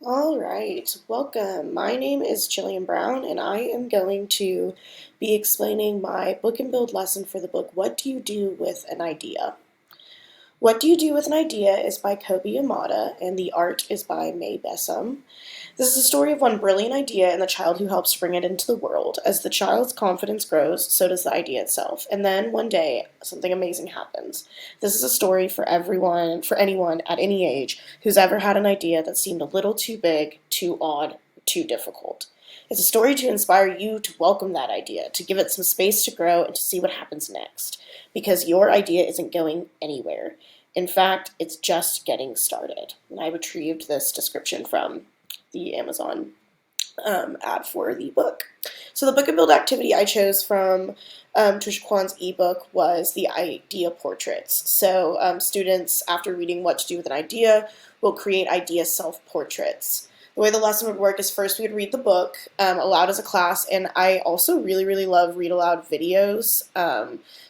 All right, welcome. My name is Jillian Brown, and I am going to be explaining my book and build lesson for the book What Do You Do with an Idea? What Do You Do with an Idea is by Kobi Yamada, and the art is by May Bessam. This is a story of one brilliant idea and the child who helps bring it into the world. As the child's confidence grows, so does the idea itself. And then one day, something amazing happens. This is a story for everyone, for anyone at any age who's ever had an idea that seemed a little too big, too odd, too difficult. It's a story to inspire you to welcome that idea, to give it some space to grow, and to see what happens next. Because your idea isn't going anywhere. In fact, it's just getting started. And I retrieved this description from the Amazon ad for the book. So the book and build activity I chose from Trisha Kwan's ebook was the idea portraits. So students, after reading What to Do with an Idea, will create idea self-portraits. The way the lesson would work is first we would read the book aloud as a class, and I also really love read aloud videos.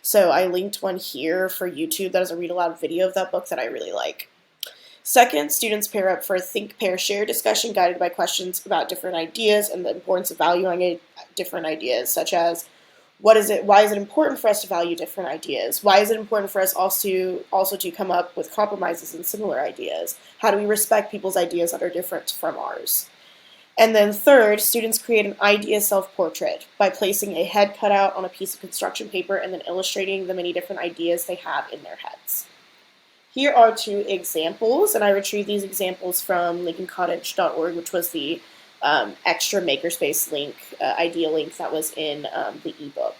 So I linked one here for YouTube that is a read aloud video of that book that I really like. Second, students pair up for a think, pair, share discussion guided by questions about different ideas and the importance of valuing different ideas, such as why is it important for us to value different ideas? Why is it important for us also to come up with compromises and similar ideas? How do we respect people's ideas that are different from ours? And then third, students create an idea self-portrait by placing a head cutout on a piece of construction paper and then illustrating the many different ideas they have in their heads. Here are two examples, and I retrieved these examples from lincolncottage.org, which was the extra makerspace link, idea link that was in the ebook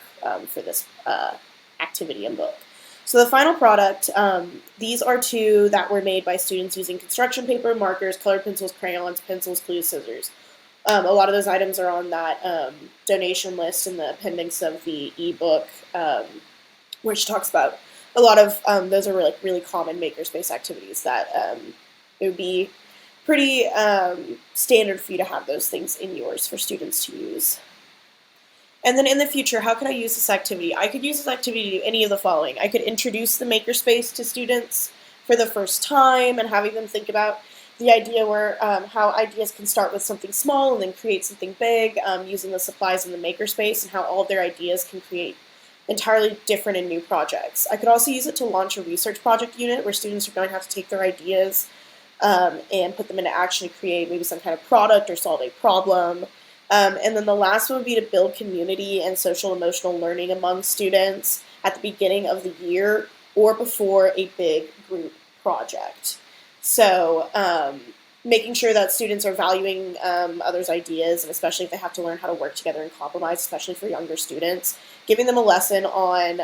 for this activity and book. So the final product, these are two that were made by students using construction paper, markers, colored pencils, crayons, pencils, clues, scissors. A lot of those items are on that donation list in the appendix of the ebook, which talks about a lot of those are really common makerspace activities that it would be pretty standard for you to have those things in yours for students to use. And then in the future, how could I use this activity? I could use this activity to do any of the following. I could introduce the makerspace to students for the first time and having them think about the idea where how ideas can start with something small and then create something big using the supplies in the makerspace, and how all of their ideas can create entirely different and new projects. I could also use it to launch a research project unit where students are going to have to take their ideas and put them into action to create maybe some kind of product or solve a problem. And then the last one would be to build community and social emotional learning among students at the beginning of the year or before a big group project. So making sure that students are valuing others' ideas, and especially if they have to learn how to work together and compromise, especially for younger students, giving them a lesson on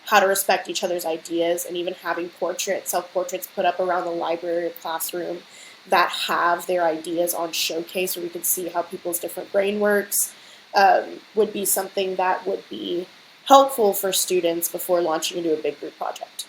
how to respect each other's ideas, and even having self-portraits put up around the library or classroom that have their ideas on showcase where we can see how people's different brain works would be something that would be helpful for students before launching into a big group project.